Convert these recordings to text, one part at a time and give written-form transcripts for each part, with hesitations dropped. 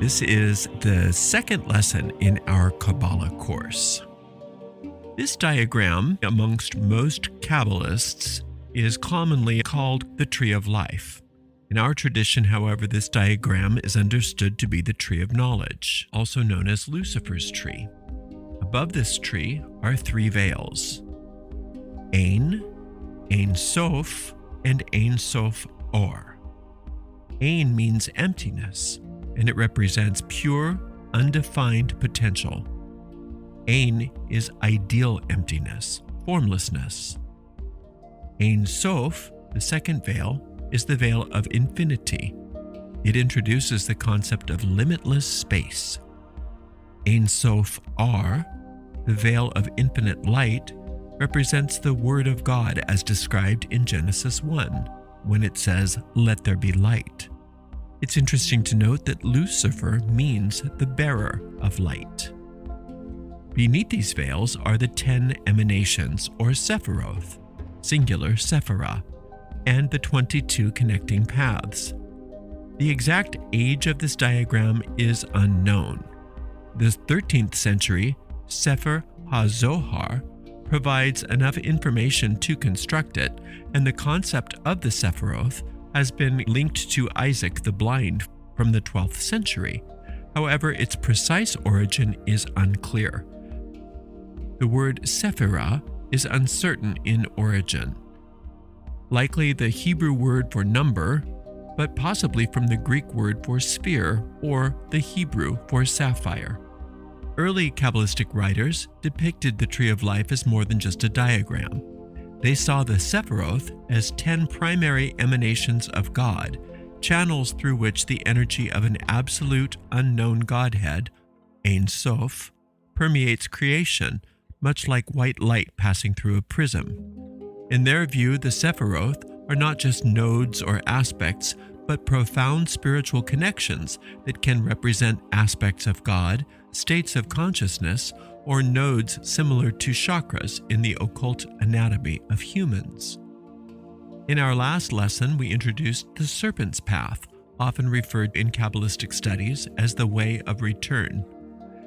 This is the second lesson in our Kabbalah course. This diagram, amongst most Kabbalists, is commonly called the Tree of Life. In our tradition, however, this diagram is understood to be the Tree of Knowledge, also known as Lucifer's tree. Above this tree are three veils: Ein Sof, and Ein Sof Aur. Ein means emptiness, and it represents pure, undefined potential. Ein is ideal emptiness, formlessness. Ein Sof, the second veil, is the veil of infinity. It introduces the concept of limitless space. Ein Sof Aur, the veil of infinite light, represents the Word of God as described in Genesis 1, when it says, "Let there be light." It's interesting to note that Lucifer means the bearer of light. Beneath these veils are the 10 emanations, or Sefiroth, singular Sephirah, and the 22 connecting paths. The exact age of this diagram is unknown. The 13th century Sefer HaZohar provides enough information to construct it, and the concept of the Sephiroth has been linked to Isaac the Blind from the 12th century. However, its precise origin is unclear. The word Sephirah is uncertain in origin. Likely the Hebrew word for number, but possibly from the Greek word for sphere or the Hebrew for sapphire. Early Kabbalistic writers depicted the Tree of Life as more than just a diagram. They saw the Sephiroth as 10 primary emanations of God, channels through which the energy of an absolute unknown Godhead, Ein Sof, permeates creation, much like white light passing through a prism. In their view, the Sephiroth are not just nodes or aspects, but profound spiritual connections that can represent aspects of God, states of consciousness, or nodes similar to chakras in the occult anatomy of humans. In our last lesson, we introduced the Serpent's path, often referred in Kabbalistic studies as the way of return.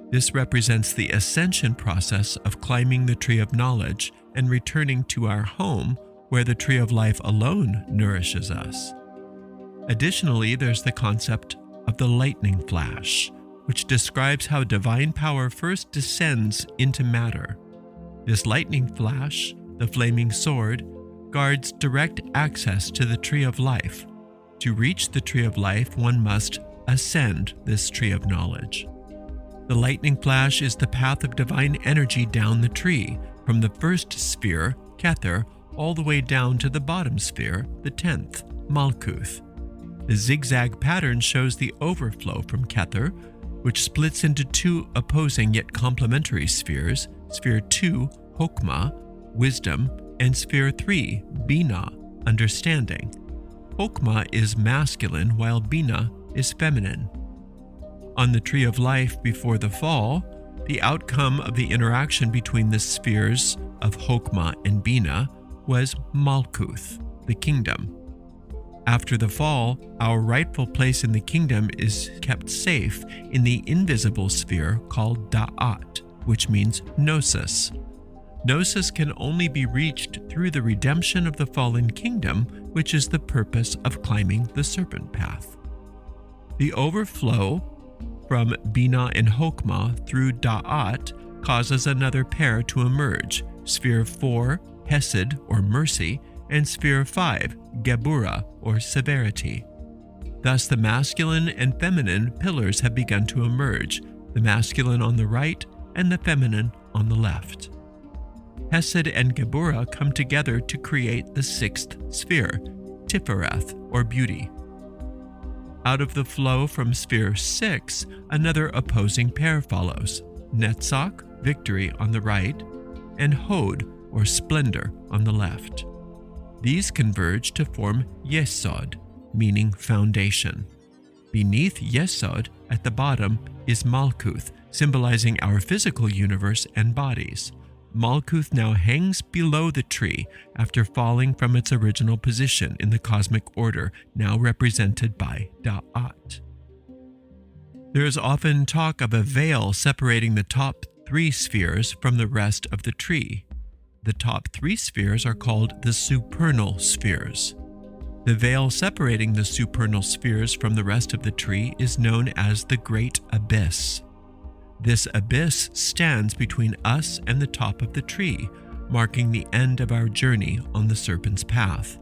This represents the ascension process of climbing the Tree of Knowledge and returning to our home, where the Tree of Life alone nourishes us. Additionally, there's the concept of the lightning flash, which describes how divine power first descends into matter. This lightning flash, the flaming sword, guards direct access to the Tree of Life. To reach the Tree of Life, one must ascend this Tree of Knowledge. The lightning flash is the path of divine energy down the tree, from the first sphere, Kether, all the way down to the bottom sphere, the 10th, Malkuth. The zigzag pattern shows the overflow from Kether, which splits into two opposing yet complementary spheres, Sphere 2, Hokmah, wisdom, and Sphere 3, Binah, understanding. Hokmah is masculine while Binah is feminine. On the Tree of Life before the fall, the outcome of the interaction between the spheres of Hokmah and Binah was Malkuth, the kingdom. After the fall, our rightful place in the kingdom is kept safe in the invisible sphere called Da'at, which means Gnosis. Gnosis can only be reached through the redemption of the fallen kingdom, which is the purpose of climbing the Serpent path. The overflow from Binah and Hokmah through Da'at causes another pair to emerge, Sphere 4, Hesed or mercy, and Sphere 5, Geburah or severity. Thus the masculine and feminine pillars have begun to emerge, the masculine on the right and the feminine on the left. Hesed and Geburah come together to create the 6th sphere, Tifereth or beauty. Out of the flow from Sphere 6, another opposing pair follows, Netzach, victory, on the right, and Hod, or splendor, on the left. These converge to form Yesod, meaning foundation. Beneath Yesod, at the bottom, is Malkuth, symbolizing our physical universe and bodies. Malkuth now hangs below the tree after falling from its original position in the cosmic order, now represented by Da'at. There is often talk of a veil separating the top 3 spheres from the rest of the tree. The top 3 spheres are called the supernal spheres. The veil separating the supernal spheres from the rest of the tree is known as the Great Abyss. This abyss stands between us and the top of the tree, marking the end of our journey on the Serpent's path.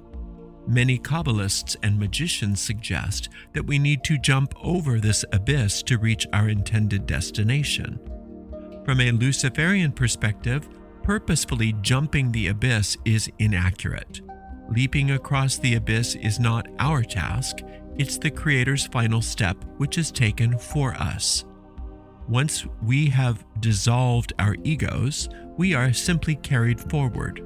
Many Kabbalists and magicians suggest that we need to jump over this abyss to reach our intended destination. From a Luciferian perspective, purposefully jumping the abyss is inaccurate. Leaping across the abyss is not our task, it's the Creator's final step, which is taken for us. Once we have dissolved our egos, we are simply carried forward.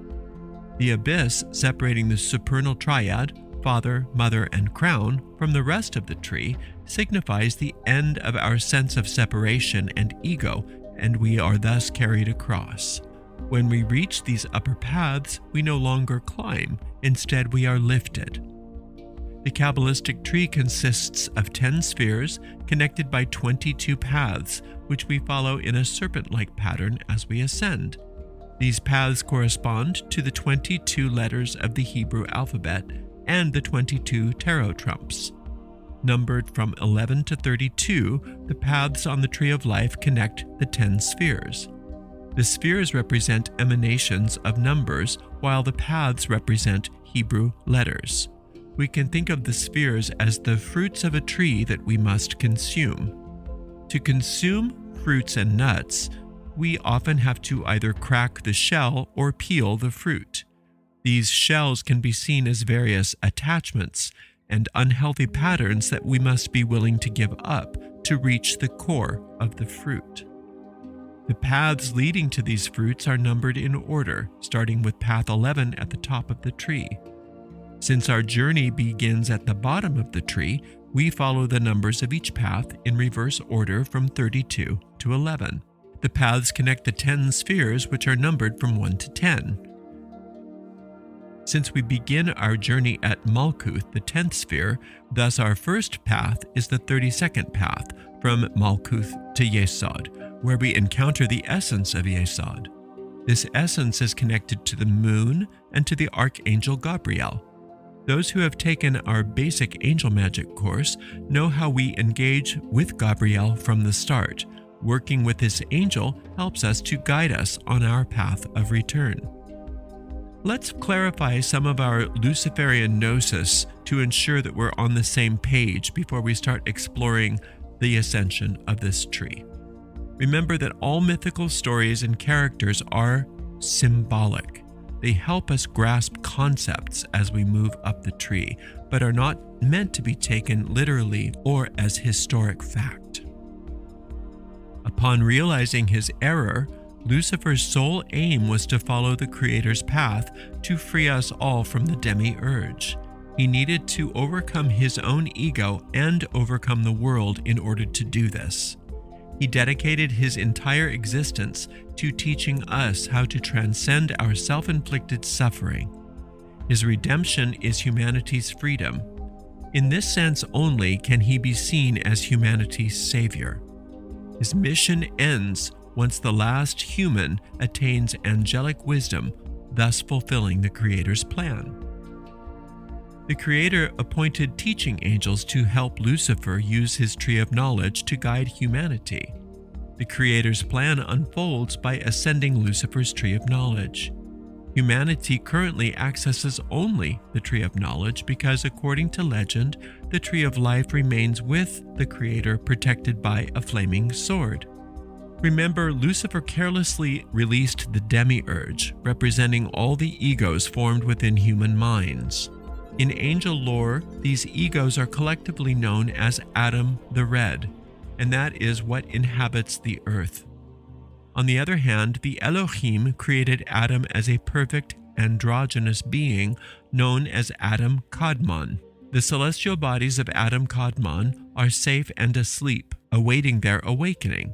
The abyss separating the supernal triad, father, mother, and crown, from the rest of the tree signifies the end of our sense of separation and ego, and we are thus carried across. When we reach these upper paths, we no longer climb, instead we are lifted. The Kabbalistic tree consists of 10 spheres connected by 22 paths, which we follow in a serpent-like pattern as we ascend. These paths correspond to the 22 letters of the Hebrew alphabet and the 22 tarot trumps. Numbered from 11 to 32, the paths on the Tree of Life connect the 10 spheres. The spheres represent emanations of numbers, while the paths represent Hebrew letters. We can think of the spheres as the fruits of a tree that we must consume. To consume fruits and nuts, we often have to either crack the shell or peel the fruit. These shells can be seen as various attachments and unhealthy patterns that we must be willing to give up to reach the core of the fruit. The paths leading to these fruits are numbered in order, starting with path 11 at the top of the tree. Since our journey begins at the bottom of the tree, we follow the numbers of each path in reverse order from 32 to 11. The paths connect the 10 spheres, which are numbered from 1 to 10. Since we begin our journey at Malkuth, the 10th sphere, thus our first path is the 32nd path, from Malkuth to Yesod, where we encounter the essence of Yesod. This essence is connected to the moon and to the Archangel Gabriel. Those who have taken our basic angel magic course know how we engage with Gabriel from the start. Working with this angel helps us to guide us on our path of return. Let's clarify some of our Luciferian gnosis to ensure that we're on the same page before we start exploring the ascension of this tree. Remember that all mythical stories and characters are symbolic. They help us grasp concepts as we move up the tree, but are not meant to be taken literally or as historic fact. Upon realizing his error, Lucifer's sole aim was to follow the Creator's path to free us all from the demiurge. He needed to overcome his own ego and overcome the world in order to do this. He dedicated his entire existence to teaching us how to transcend our self-inflicted suffering. His redemption is humanity's freedom. In this sense only can he be seen as humanity's savior. His mission ends once the last human attains angelic wisdom, thus fulfilling the Creator's plan. The Creator appointed teaching angels to help Lucifer use his tree of knowledge to guide humanity. The Creator's plan unfolds by ascending Lucifer's tree of knowledge. Humanity currently accesses only the tree of knowledge because, according to legend, the tree of life remains with the Creator, protected by a flaming sword. Remember, Lucifer carelessly released the demiurge, representing all the egos formed within human minds. In angel lore, these egos are collectively known as Adam the Red, and that is what inhabits the earth. On the other hand, the Elohim created Adam as a perfect androgynous being known as Adam Kadmon. The celestial bodies of Adam Kadmon are safe and asleep, awaiting their awakening.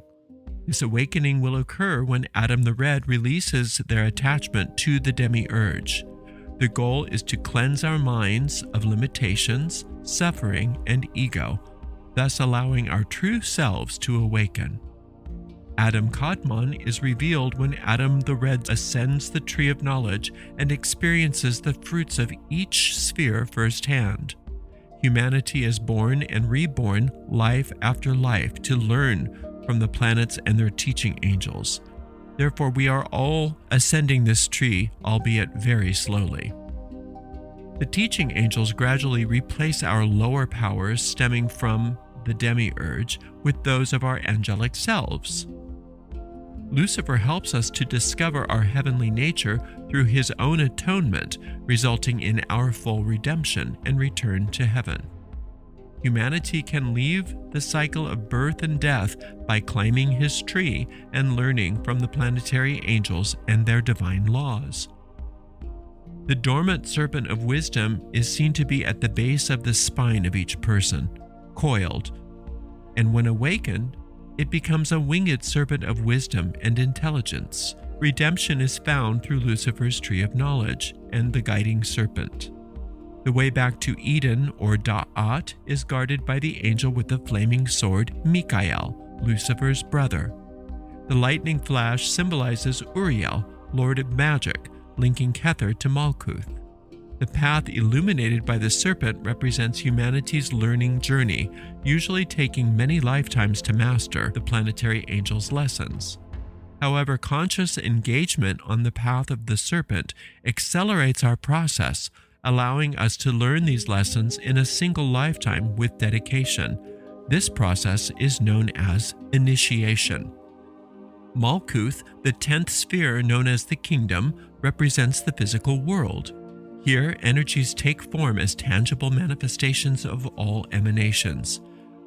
This awakening will occur when Adam the Red releases their attachment to the demiurge. The goal is to cleanse our minds of limitations, suffering, and ego, thus allowing our true selves to awaken. Adam Kadmon is revealed when Adam the Red ascends the tree of knowledge and experiences the fruits of each sphere firsthand. Humanity is born and reborn life after life to learn from the planets and their teaching angels. Therefore, we are all ascending this tree, albeit very slowly. The teaching angels gradually replace our lower powers stemming from the demiurge with those of our angelic selves. Lucifer helps us to discover our heavenly nature through his own atonement, resulting in our full redemption and return to heaven. Humanity can leave the cycle of birth and death by climbing his tree and learning from the planetary angels and their divine laws. The dormant serpent of wisdom is seen to be at the base of the spine of each person, coiled, and when awakened, it becomes a winged serpent of wisdom and intelligence. Redemption is found through Lucifer's tree of knowledge and the guiding serpent. The way back to Eden, or Da'at, is guarded by the angel with the flaming sword, Michael, Lucifer's brother. The lightning flash symbolizes Uriel, lord of magic, linking Kether to Malkuth. The path illuminated by the serpent represents humanity's learning journey, usually taking many lifetimes to master the planetary angels' lessons. However, conscious engagement on the path of the serpent accelerates our process, allowing us to learn these lessons in a single lifetime with dedication. This process is known as initiation. Malkuth, the 10th sphere known as the kingdom, represents the physical world. Here, energies take form as tangible manifestations of all emanations.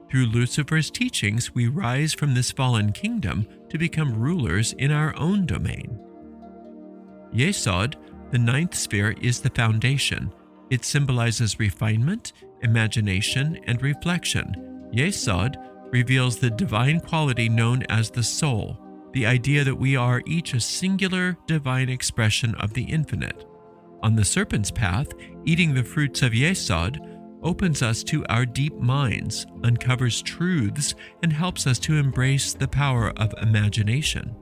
Through Lucifer's teachings, we rise from this fallen kingdom to become rulers in our own domain. Yesod, the 9th sphere, is the foundation. It symbolizes refinement, imagination, and reflection. Yesod reveals the divine quality known as the soul, the idea that we are each a singular divine expression of the infinite. On the serpent's path, eating the fruits of Yesod opens us to our deep minds, uncovers truths, and helps us to embrace the power of imagination.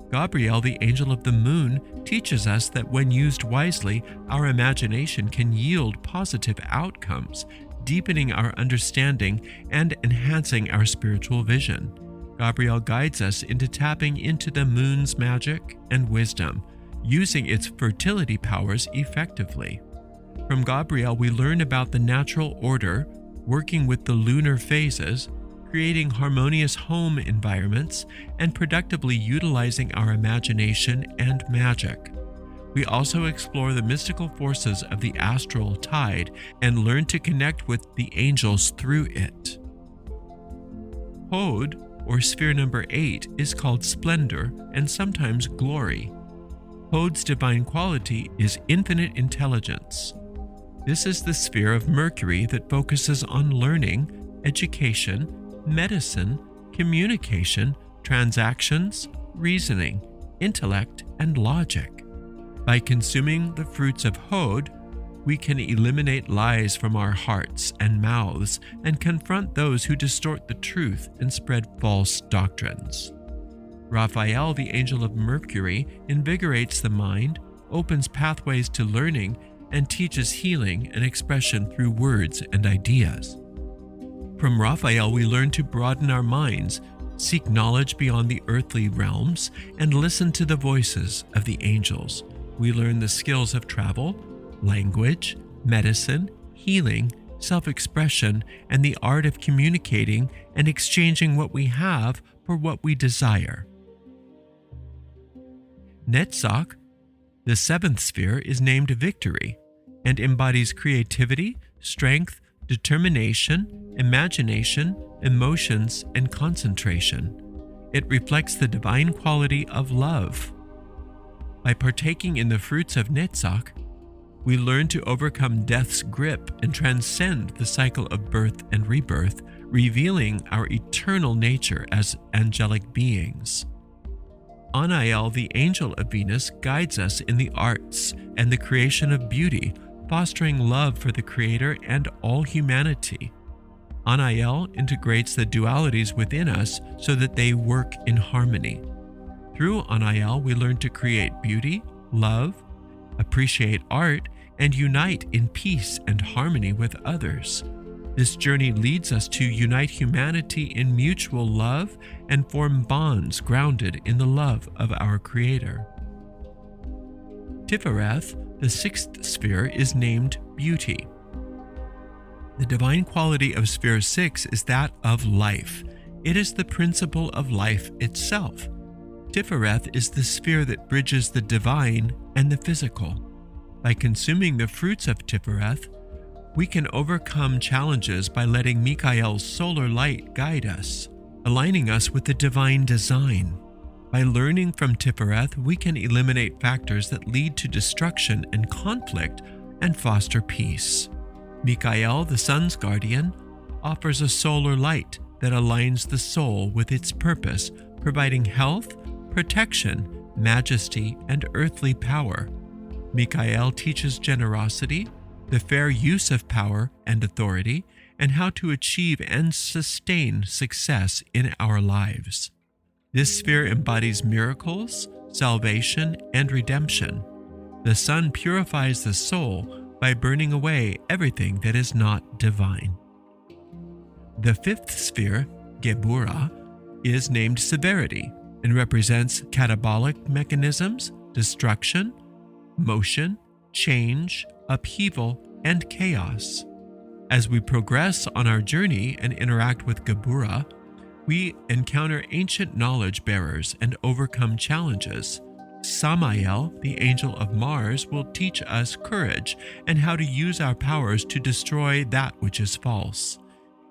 Gabriel, the angel of the moon, teaches us that when used wisely, our imagination can yield positive outcomes, deepening our understanding and enhancing our spiritual vision. Gabriel guides us into tapping into the moon's magic and wisdom, using its fertility powers effectively. From Gabriel, we learn about the natural order, working with the lunar phases, creating harmonious home environments, and productively utilizing our imagination and magic. We also explore the mystical forces of the astral tide and learn to connect with the angels through it. Hod, or sphere number 8, is called splendor and sometimes glory. Hod's divine quality is infinite intelligence. This is the sphere of Mercury that focuses on learning, education, medicine, communication, transactions, reasoning, intellect, and logic. By consuming the fruits of Hod, we can eliminate lies from our hearts and mouths and confront those who distort the truth and spread false doctrines. Raphael, the angel of Mercury, invigorates the mind, opens pathways to learning, and teaches healing and expression through words and ideas. From Raphael, we learn to broaden our minds, seek knowledge beyond the earthly realms, and listen to the voices of the angels. We learn the skills of travel, language, medicine, healing, self-expression, and the art of communicating and exchanging what we have for what we desire. Netzach, the 7th sphere, is named Victory and embodies creativity, strength, determination, imagination, emotions, and concentration. It reflects the divine quality of love. By partaking in the fruits of Netzach, we learn to overcome death's grip and transcend the cycle of birth and rebirth, revealing our eternal nature as angelic beings. Anael, the angel of Venus, guides us in the arts and the creation of beauty, fostering love for the Creator and all humanity. Anael integrates the dualities within us so that they work in harmony. Through Anael, we learn to create beauty, love, appreciate art, and unite in peace and harmony with others. This journey leads us to unite humanity in mutual love and form bonds grounded in the love of our Creator. Tifereth, the sixth sphere, is named beauty. The divine quality of Sphere 6 is that of life. It is the principle of life itself. Tifereth is the sphere that bridges the divine and the physical. By consuming the fruits of Tifereth, we can overcome challenges by letting Michael's solar light guide us, aligning us with the divine design. By learning from Tifereth, we can eliminate factors that lead to destruction and conflict and foster peace. Michael, the sun's guardian, offers a solar light that aligns the soul with its purpose, providing health, protection, majesty, and earthly power. Michael teaches generosity, the fair use of power and authority, and how to achieve and sustain success in our lives. This sphere embodies miracles, salvation, and redemption. The sun purifies the soul by burning away everything that is not divine. The fifth sphere, Geburah, is named severity and represents catabolic mechanisms, destruction, motion, change, upheaval, and chaos. As we progress on our journey and interact with Geburah, we encounter ancient knowledge bearers and overcome challenges. Samael, the angel of Mars, will teach us courage and how to use our powers to destroy that which is false.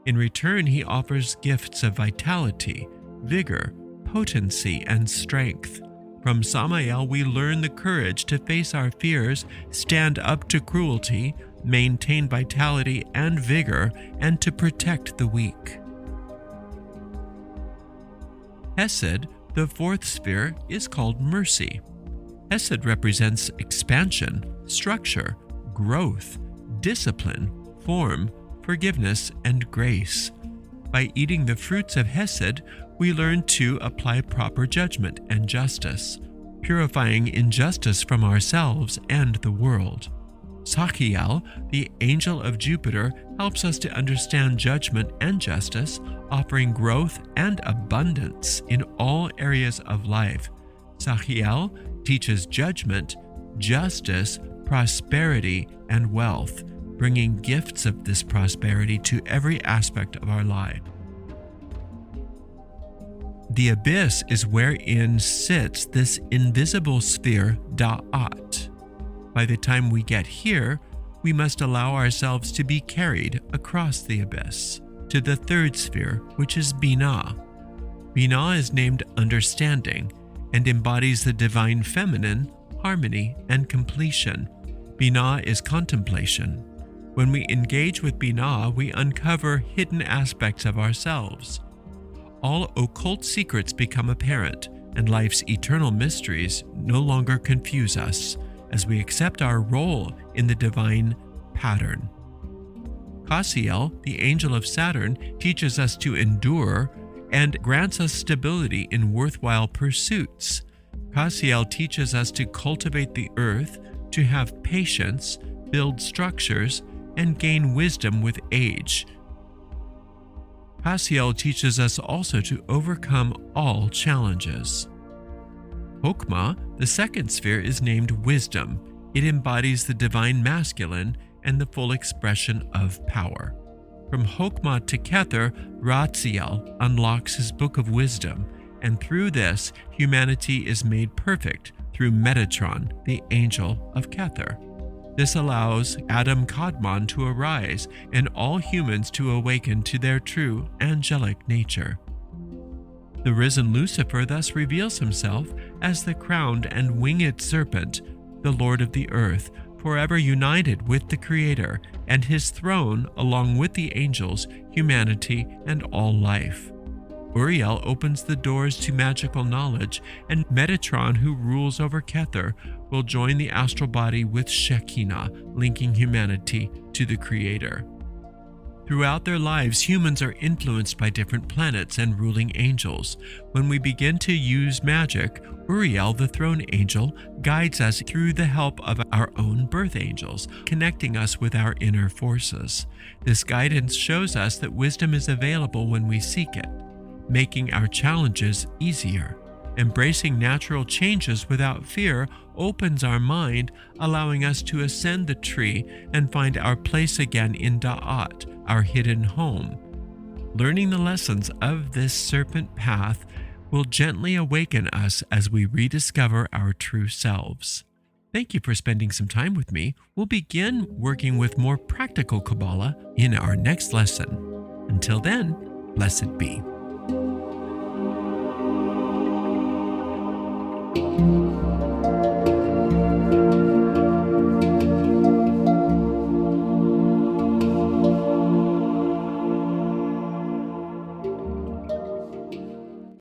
In return, he offers gifts of vitality, vigor, potency, and strength. From Samael, we learn the courage to face our fears, stand up to cruelty, maintain vitality and vigor, and to protect the weak. Hesed, the fourth sphere, is called mercy. Hesed represents expansion, structure, growth, discipline, form, forgiveness, and grace. By eating the fruits of Hesed, we learn to apply proper judgment and justice, purifying injustice from ourselves and the world. Sachiel, the angel of Jupiter, helps us to understand judgment and justice, offering growth and abundance in all areas of life. Sachiel teaches judgment, justice, prosperity, and wealth, bringing gifts of this prosperity to every aspect of our life. The abyss is wherein sits this invisible sphere, Da'at. By the time we get here, we must allow ourselves to be carried across the abyss to the third sphere, which is Binah. Binah is named understanding and embodies the divine feminine, harmony, and completion. Binah is contemplation. When we engage with Binah, we uncover hidden aspects of ourselves. All occult secrets become apparent, and life's eternal mysteries no longer confuse us as we accept our role in the divine pattern. Cassiel, the angel of Saturn, teaches us to endure and grants us stability in worthwhile pursuits. Cassiel teaches us to cultivate the earth, to have patience, build structures, and gain wisdom with age. Cassiel teaches us also to overcome all challenges. Chokmah, the second sphere, is named wisdom. It embodies the divine masculine and the full expression of power. From Chokmah to Kether, Ratziel unlocks his book of wisdom, and through this, humanity is made perfect through Metatron, the angel of Kether. This allows Adam Kadmon to arise and all humans to awaken to their true angelic nature. The risen Lucifer thus reveals himself as the crowned and winged serpent, the Lord of the earth, forever united with the Creator and his throne along with the angels, humanity, and all life. Ariel opens the doors to magical knowledge, and Metatron, who rules over Kether, will join the astral body with Shekinah, linking humanity to the Creator. Throughout their lives, humans are influenced by different planets and ruling angels. When we begin to use magic, Ariel, the throne angel, guides us through the help of our own birth angels, connecting us with our inner forces. This guidance shows us that wisdom is available when we seek it, making our challenges easier. Embracing natural changes without fear opens our mind, allowing us to ascend the tree and find our place again in Da'at, our hidden home. Learning the lessons of this serpent path will gently awaken us as we rediscover our true selves. Thank you for spending some time with me. We'll begin working with more practical Kabbalah in our next lesson. Until then, blessed be.